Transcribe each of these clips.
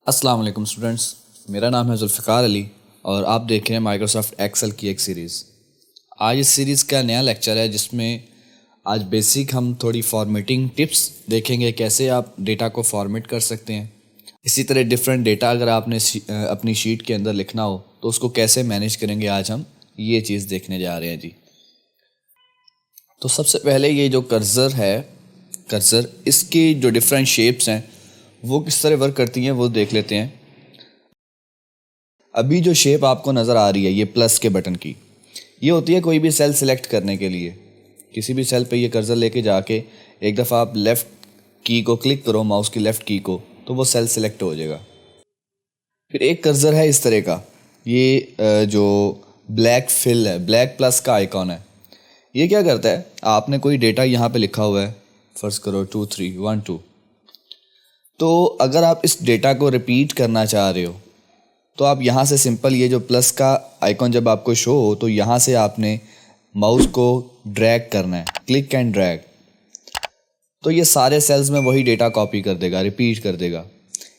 अस्सलाम वालेकुम स्टूडेंट्स, मेरा नाम है जुल्फ़िकार अली और आप देख रहे हैं माइक्रोसॉफ्ट एक्सेल की एक सीरीज़। आज इस सीरीज़ का नया लेक्चर है जिसमें आज बेसिक हम थोड़ी फॉर्मेटिंग टिप्स देखेंगे, कैसे आप डेटा को फॉर्मेट कर सकते हैं। इसी तरह डिफरेंट डेटा अगर आपने अपनी शीट के अंदर लिखना हो तो उसको कैसे मैनेज करेंगे, आज हम ये चीज़ देखने जा रहे हैं जी। तो सबसे पहले ये जो कर्सर इसकी जो डिफरेंट शेप्स हैं वो किस तरह वर्क करती हैं वो देख लेते हैं। अभी जो शेप आपको नज़र आ रही है ये प्लस के बटन की, ये होती है कोई भी सेल सिलेक्ट करने के लिए। किसी भी सेल पे ये कर्सर लेके जाके एक दफ़ा आप लेफ़्ट की को क्लिक करो, माउस की लेफ़्ट की को, तो वो सेल सिलेक्ट हो जाएगा। फिर एक कर्सर है इस तरह का, ये जो ब्लैक फिल है, ब्लैक प्लस का आइकॉन है। ये क्या करता है, आपने कोई डेटा यहाँ पे लिखा हुआ है, फर्ज करो 2 3 1 2, तो अगर आप इस डेटा को रिपीट करना चाह रहे हो तो आप यहाँ से सिंपल ये जो प्लस का आइकॉन जब आपको शो हो तो यहाँ से आपने माउस को ड्रैग करना है, क्लिक एंड ड्रैग, तो ये सारे सेल्स में वही डेटा कॉपी कर देगा, रिपीट कर देगा।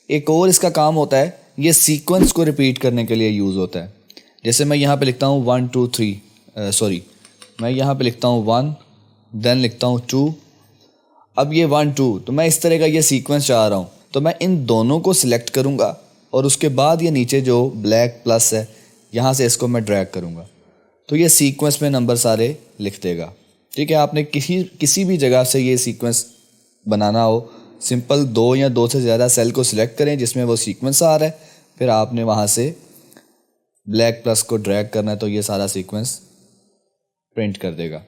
एक और इसका काम होता है, ये सीक्वेंस को रिपीट करने के लिए यूज़ होता है। जैसे मैं यहाँ पे लिखता हूँ 1 2 3, मैं यहाँ पे लिखता हूँ 1, देन लिखता हूँ 2, अब ये 1 2, तो मैं इस तरह का ये सीक्वेंस चाह रहा हूँ, तो मैं इन दोनों को सिलेक्ट करूँगा और उसके बाद ये नीचे जो ब्लैक प्लस है यहाँ से इसको मैं ड्रैग करूँगा, तो ये सीक्वेंस में नंबर सारे लिख देगा। ठीक है, आपने किसी भी जगह से ये सीक्वेंस बनाना हो, सिंपल 2 या 2 से ज़्यादा सेल को सिलेक्ट करें जिसमें वो सीक्वेंस आ रहा है, फिर आपने वहाँ से ब्लैक प्लस को ड्रैग करना है तो ये सारा सीक्वेंस प्रिंट कर देगा।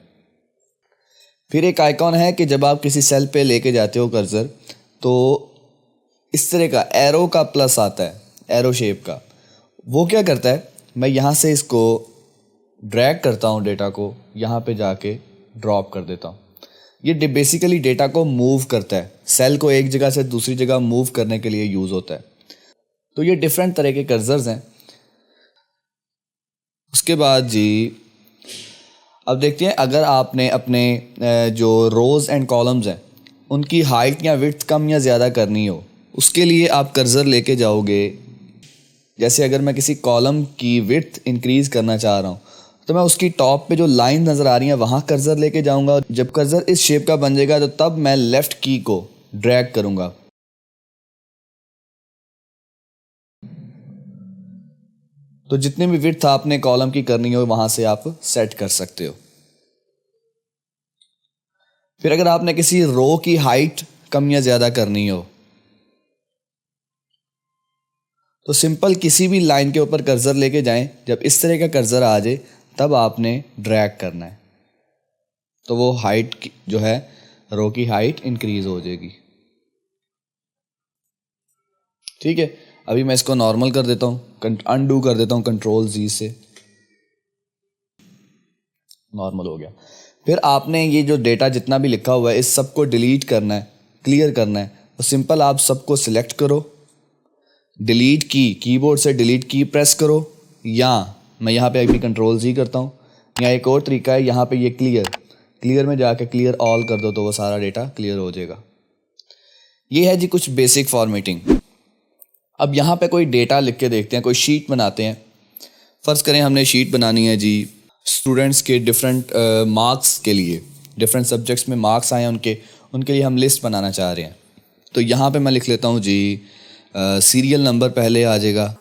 फिर एक आइकॉन है कि जब आप किसी सेल पे लेके जाते हो कर्सर, तो इस तरह का एरो का प्लस आता है, एरो शेप का। वो क्या करता है, मैं यहाँ से इसको ड्रैग करता हूँ, डेटा को यहाँ पे जाके ड्रॉप कर देता हूँ। ये बेसिकली डेटा को मूव करता है, सेल को एक जगह से दूसरी जगह मूव करने के लिए यूज़ होता है। तो ये डिफरेंट तरह के कर्सर्स हैं। उसके बाद जी अब देखते हैं, अगर आपने अपने जो रोज़ एंड कॉलम्स हैं उनकी हाइट या विड्थ कम या ज़्यादा करनी हो, उसके लिए आप कर्सर लेके जाओगे। जैसे अगर मैं किसी कॉलम की विड्थ इंक्रीज़ करना चाह रहा हूँ तो मैं उसकी टॉप पे जो लाइन नज़र आ रही है वहाँ कर्सर लेके जाऊँगा। जब कर्सर इस शेप का बन जाएगा तो तब मैं लेफ़्ट की को ड्रैग करूँगा, तो जितनी भी विड्थ आपने कॉलम की करनी हो वहाँ से आप सेट कर सकते हो। फिर अगर आपने किसी रो की हाइट कम या ज़्यादा करनी हो तो सिंपल किसी भी लाइन के ऊपर कर्सर लेके जाएं, जब इस तरह का कर्सर आ जाए तब आपने ड्रैग करना है, तो वो हाइट जो है रो की हाइट इंक्रीज हो जाएगी। ठीक है, अभी मैं इसको नॉर्मल कर देता हूँ, अनडू कर देता हूँ कंट्रोल जी से, नॉर्मल हो गया। फिर आपने ये जो डेटा जितना भी लिखा हुआ है इस सब को डिलीट करना है, क्लियर करना है, तो सिंपल आप सबको सिलेक्ट करो, डिलीट की, कीबोर्ड से डिलीट की प्रेस करो, या मैं यहाँ पे अभी कंट्रोल जी करता हूँ, या एक और तरीका है, यहाँ पे ये क्लियर में जाके क्लियर ऑल कर दो तो वो सारा डेटा क्लियर हो जाएगा। ये है जी कुछ बेसिक फॉर्मेटिंग। अब यहाँ पे कोई डेटा लिख के देखते हैं, कोई शीट बनाते हैं। फ़र्ज़ करें हमने शीट बनानी है जी स्टूडेंट्स के डिफरेंट मार्क्स के लिए, डिफरेंट सब्जेक्ट्स में मार्क्स आए हैं उनके लिए हम लिस्ट बनाना चाह रहे हैं। तो यहाँ पे मैं लिख लेता हूँ जी सीरियल नंबर पहले आ जाएगा,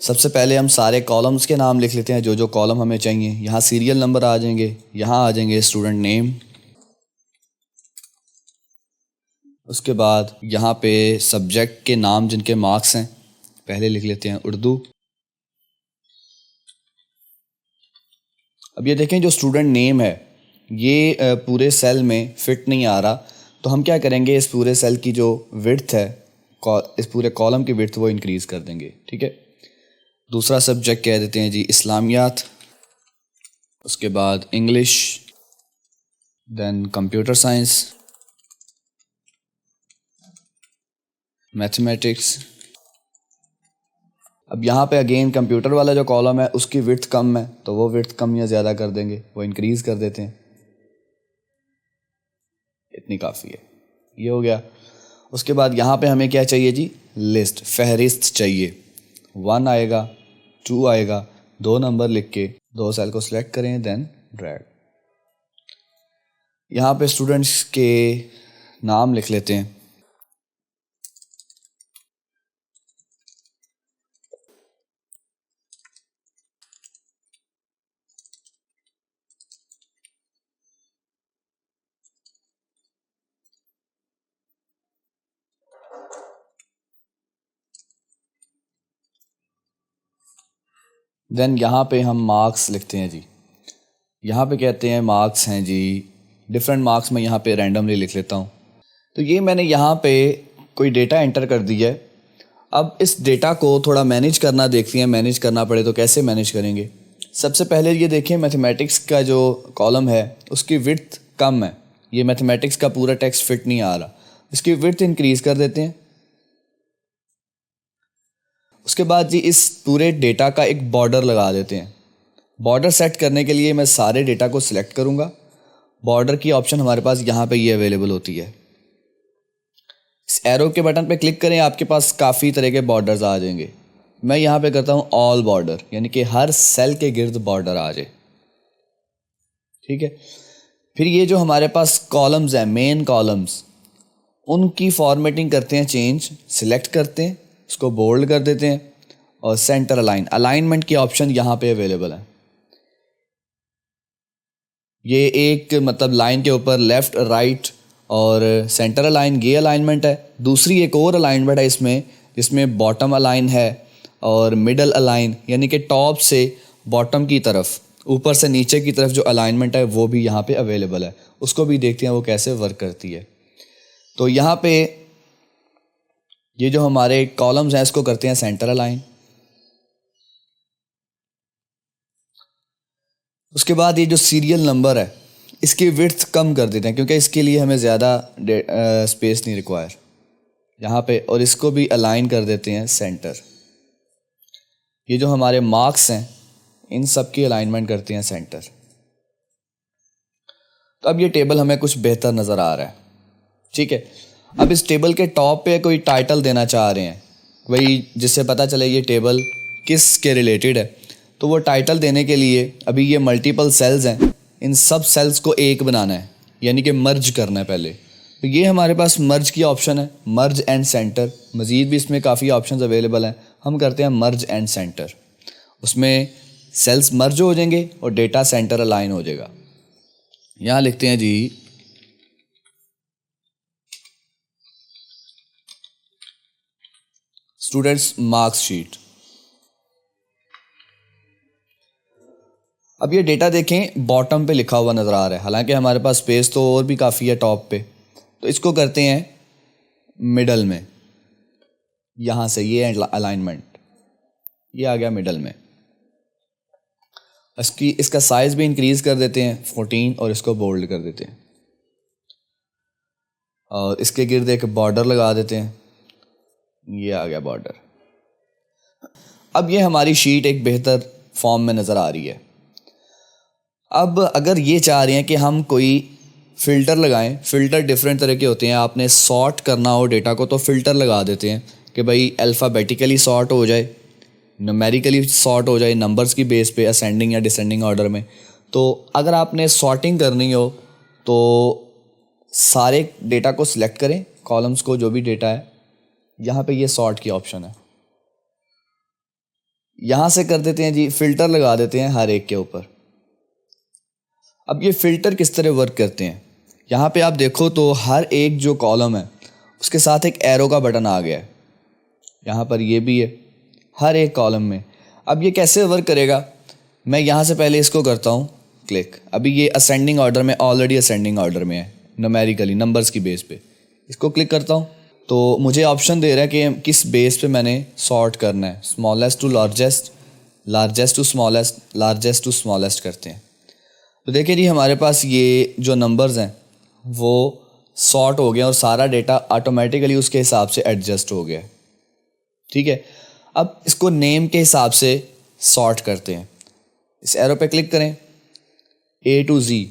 सबसे पहले हम सारे कॉलम्स के नाम लिख लेते हैं, जो जो कॉलम हमें चाहिए। यहाँ सीरियल नंबर आ जाएंगे, यहाँ आ जाएंगे स्टूडेंट नेम, उसके बाद यहाँ पे सब्जेक्ट के नाम जिनके मार्क्स हैं पहले लिख लेते हैं उर्दू। अब ये देखें जो स्टूडेंट नेम है ये पूरे सेल में फिट नहीं आ रहा, तो हम क्या करेंगे, इस पूरे सेल की जो विड्थ है, इस पूरे कॉलम की विड्थ वो इंक्रीज़ कर देंगे। ठीक है, दूसरा सब्जेक्ट कह देते हैं जी इस्लामियात, उसके बाद English, then computer science, mathematics. अब यहाँ पे अगेन कंप्यूटर वाला जो कॉलम है उसकी विड्थ कम है तो वो विड्थ कम या ज़्यादा कर देंगे, वो इंक्रीज़ कर देते हैं। इतनी काफ़ी है। ये हो गया। उसके बाद यहाँ पे हमें क्या चाहिए जी, लिस्ट, फहरिस्त चाहिए। 1 आएगा, 2 आएगा, 2 नंबर लिख के 2 सेल को सिलेक्ट करें, देन ड्रैग। यहाँ पे स्टूडेंट्स के नाम लिख लेते हैं। देन यहाँ पे हम मार्क्स लिखते हैं जी। यहाँ पे कहते हैं मार्क्स हैं जी, डिफरेंट मार्क्स मैं यहाँ पे रैंडमली लिख लेता हूँ। तो ये मैंने यहाँ पे कोई डेटा एंटर कर दिया है। अब इस डेटा को थोड़ा मैनेज करना देखते हैं, मैनेज करना पड़े तो कैसे मैनेज करेंगे। सबसे पहले ये देखिए, मैथमेटिक्स का जो कॉलम है उसकी विड्थ कम है, ये मैथमेटिक्स का पूरा टेक्स्ट फिट नहीं आ रहा, इसकी विड्थ इंक्रीज़ कर देते हैं। उसके बाद जी इस पूरे डेटा का एक बॉर्डर लगा देते हैं। बॉर्डर सेट करने के लिए मैं सारे डेटा को सिलेक्ट करूँगा। बॉर्डर की ऑप्शन हमारे पास यहाँ पे ये अवेलेबल होती है। इस एरो के बटन पे क्लिक करें, आपके पास काफ़ी तरह के बॉर्डर्स आ जाएंगे। मैं यहाँ पे करता हूँ ऑल बॉर्डर, यानी कि हर सेल के गिर्द बॉर्डर आ जाए। ठीक है। फिर ये जो हमारे पास कॉलम्स हैं, मेन कॉलम्स, उनकी फॉर्मेटिंग करते हैं चेंज, सिलेक्ट करते हैं, इसको बोल्ड कर देते हैं और सेंटर अलाइनमेंट की ऑप्शन यहाँ पे अवेलेबल है। ये एक मतलब लाइन के ऊपर लेफ़्ट, राइट और सेंटर अलाइन, ये अलाइनमेंट है। दूसरी एक और अलाइनमेंट है इसमें, जिसमें बॉटम अलाइन है और मिडल अलाइन, यानी कि टॉप से बॉटम की तरफ, ऊपर से नीचे की तरफ जो अलाइनमेंट है वो भी यहाँ पे अवेलेबल है। उसको भी देखते हैं वो कैसे वर्क करती है। तो यहाँ पे ये जो हमारे कॉलम्स हैं इसको करते हैं सेंटर अलाइन। उसके बाद ये जो सीरियल नंबर है इसकी विड्थ कम कर देते हैं, क्योंकि इसके लिए हमें ज़्यादा स्पेस नहीं रिक्वायर यहाँ पे, और इसको भी अलाइन कर देते हैं सेंटर। ये जो हमारे मार्क्स हैं इन सब की अलाइनमेंट करते हैं सेंटर। तो अब ये टेबल हमें कुछ बेहतर नज़र आ रहा है। ठीक है। अब इस टेबल के टॉप पे कोई टाइटल देना चाह रहे हैं, वही जिससे पता चले ये टेबल किस के रिलेटेड है। तो वो टाइटल देने के लिए अभी ये मल्टीपल सेल्स हैं, इन सब सेल्स को एक बनाना है, यानी कि मर्ज करना है पहले। तो ये हमारे पास मर्ज की ऑप्शन है, मर्ज एंड सेंटर। मज़ीद भी इसमें काफ़ी ऑप्शंस अवेलेबल हैं, हम करते हैं मर्ज एंड सेंटर। उसमें सेल्स मर्ज हो जाएंगे और डेटा सेंटर अलाइन हो जाएगा। यहाँ लिखते हैं जी स्टूडेंट्स मार्क्स शीट। अब ये डेटा देखें बॉटम पे लिखा हुआ नज़र आ रहा है, हालांकि हमारे पास स्पेस तो और भी काफ़ी है टॉप पे। तो इसको करते हैं मिडल में, यहाँ से ये अलाइनमेंट, ये आ गया मिडल में। इसका साइज़ भी इंक्रीज़ कर देते हैं 14 और इसको बोल्ड कर देते हैं और इसके गिर्द एक बॉर्डर लगा देते हैं। ये आ गया बॉर्डर। अब ये हमारी शीट एक बेहतर फॉर्म में नज़र आ रही है। अब अगर ये चाह रहे हैं कि हम कोई फ़िल्टर लगाएं, फ़िल्टर डिफरेंट तरह के होते हैं, आपने सॉर्ट करना हो डेटा को तो फ़िल्टर लगा देते हैं कि भाई अल्फ़ाबेटिकली सॉर्ट हो जाए, न्यूमेरिकली सॉर्ट हो जाए, नंबर्स की बेस पे असेंडिंग या डिसेंडिंग ऑर्डर में। तो अगर आपने सॉर्टिंग करनी हो तो सारे डेटा को सिलेक्ट करें, कॉलम्स को, जो भी डेटा है, यहाँ पे ये सॉर्ट की ऑप्शन है, यहाँ से कर देते हैं जी, फ़िल्टर लगा देते हैं हर एक के ऊपर। अब ये फ़िल्टर किस तरह वर्क करते हैं, यहाँ पे आप देखो तो हर एक जो कॉलम है उसके साथ एक एरो का बटन आ गया है, यहाँ पर ये भी है हर एक कॉलम में। अब ये कैसे वर्क करेगा, मैं यहाँ से पहले इसको करता हूँ क्लिक। अभी ये असेंडिंग ऑर्डर में, ऑलरेडी असेंडिंग ऑर्डर में है, न्यूमेरिकली नंबर्स की बेस पे। इसको क्लिक करता हूँ तो मुझे ऑप्शन दे रहा है कि किस बेस पे मैंने सॉर्ट करना है, smallest to largest, largest to smallest, largest to smallest करते हैं। तो देखिए जी हमारे पास ये जो नंबर्स हैं वो सॉर्ट हो गया और सारा डेटा ऑटोमेटिकली उसके हिसाब से एडजस्ट हो गया। ठीक है। अब इसको नेम के हिसाब से सॉर्ट करते हैं। इस एरो पे क्लिक करें, A to Z।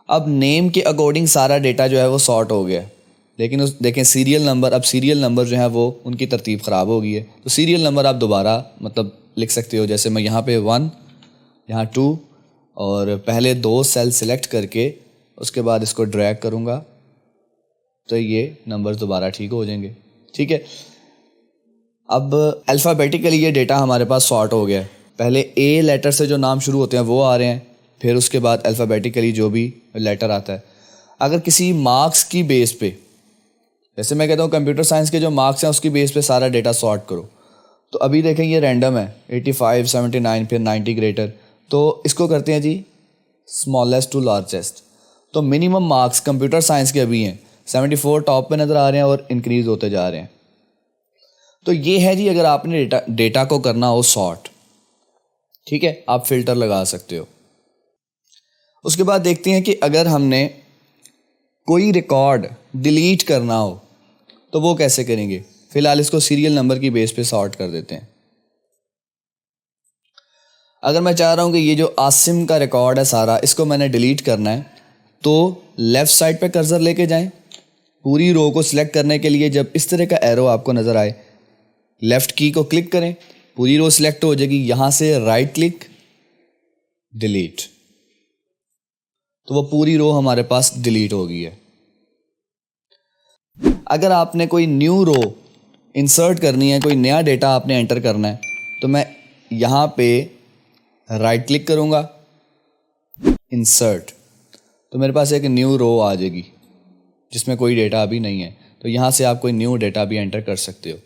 अब नेम के अकॉर्डिंग सारा डेटा जो है वो सॉर्ट हो गया है, लेकिन उस देखें सीरियल नंबर, अब सीरियल नंबर जो है वो उनकी तरतीब ख़राब हो गई है। तो सीरियल नंबर आप दोबारा मतलब लिख सकते हो, जैसे मैं यहाँ पे 1, यहाँ 2 और पहले 2 सेल सिलेक्ट करके उसके बाद इसको ड्रैग करूँगा तो ये नंबर्स दोबारा ठीक हो जाएंगे। ठीक है, अब अल्फ़ाबेटिकली ये डेटा हमारे पास सॉर्ट हो गया है। पहले ए लेटर से जो नाम शुरू होते हैं वो आ रहे हैं, फिर उसके बाद अल्फ़ाबेटिकली जो भी लेटर आता है। अगर किसी मार्क्स की बेस पे, जैसे मैं कहता हूँ कंप्यूटर साइंस के जो मार्क्स हैं उसकी बेस पे सारा डेटा सॉर्ट करो, तो अभी देखें ये रैंडम है 85, 79 फिर 90 ग्रेटर। तो इसको करते हैं जी स्मॉलेस्ट टू लार्जेस्ट। तो मिनिमम मार्क्स कंप्यूटर साइंस के अभी हैं 74 टॉप पे नज़र आ रहे हैं और इंक्रीज़ होते जा रहे हैं। तो ये है जी, अगर आपने डेटा को करना हो सॉर्ट, ठीक है, आप फिल्टर लगा सकते हो। उसके बाद देखते हैं कि अगर हमने कोई रिकॉर्ड डिलीट करना हो तो वो कैसे करेंगे। फिलहाल इसको सीरियल नंबर की बेस पे सॉर्ट कर देते हैं। अगर मैं चाह रहा हूँ कि ये जो आसिम का रिकॉर्ड है सारा, इसको मैंने डिलीट करना है, तो लेफ़्ट साइड पे कर्सर लेके जाएं। पूरी रो को सिलेक्ट करने के लिए जब इस तरह का एरो आपको नज़र आए, लेफ़्ट की को क्लिक करें, पूरी रो सिलेक्ट हो जाएगी। यहाँ से राइट क्लिक, डिलीट, तो वो पूरी रो हमारे पास डिलीट हो गई है। अगर आपने कोई न्यू रो इंसर्ट करनी है, कोई नया डेटा आपने एंटर करना है, तो मैं यहाँ पे राइट क्लिक करूँगा, इंसर्ट, तो मेरे पास एक न्यू रो आ जाएगी जिसमें कोई डेटा अभी नहीं है। तो यहाँ से आप कोई न्यू डेटा भी एंटर कर सकते हो।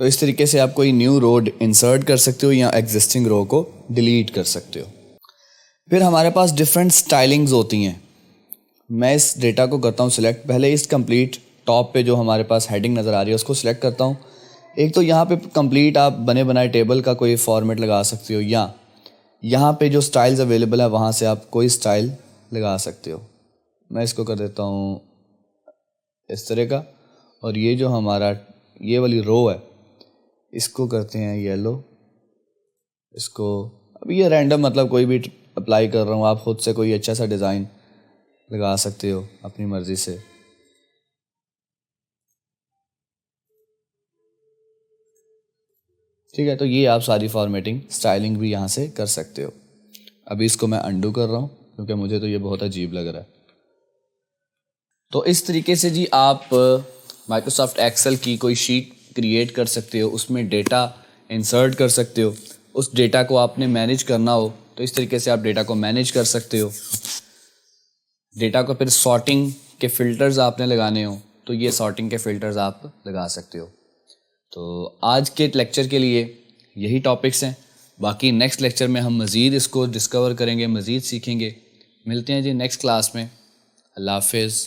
तो इस तरीके से आप कोई न्यू रो इंसर्ट कर सकते हो या एग्जिस्टिंग रो को डिलीट कर सकते हो। फिर हमारे पास डिफरेंट स्टाइलिंग्स होती हैं। मैं इस डेटा को करता हूँ सिलेक्ट। पहले इस कंप्लीट टॉप पे जो हमारे पास हेडिंग नज़र आ रही है उसको सिलेक्ट करता हूँ। एक तो यहाँ पे कंप्लीट आप बने बनाए टेबल का कोई फॉर्मेट लगा सकते हो, या यहाँ पे जो स्टाइल्स अवेलेबल है वहाँ से आप कोई स्टाइल लगा सकते हो। मैं इसको कर देता हूँ इस तरह का, और ये जो हमारा ये वाली रो है इसको करते हैं येलो। इसको अभी ये रैंडम मतलब कोई भी अप्लाई कर रहा हूँ, आप खुद से कोई अच्छा सा डिज़ाइन लगा सकते हो अपनी मर्ज़ी से। ठीक है, तो ये आप सारी फॉर्मेटिंग स्टाइलिंग भी यहाँ से कर सकते हो। अभी इसको मैं अंडू कर रहा हूँ क्योंकि मुझे तो ये बहुत अजीब लग रहा है। तो इस तरीके से जी आप माइक्रोसॉफ्ट एक्सेल की कोई शीट क्रिएट कर सकते हो, उसमें डेटा इंसर्ट कर सकते हो। उस डेटा को आपने मैनेज करना हो तो इस तरीके से आप डेटा को मैनेज कर सकते हो। डेटा को फिर सॉर्टिंग के फ़िल्टर्स आपने लगाने हो तो ये सॉर्टिंग के फ़िल्टर्स आप लगा सकते हो। तो आज के लेक्चर के लिए यही टॉपिक्स हैं। बाकी नेक्स्ट लेक्चर में हम मज़ीद इसको डिस्कवर करेंगे, मज़ीद सीखेंगे। मिलते हैं जी नेक्स्ट क्लास में। अल्लाह हाफ़िज़।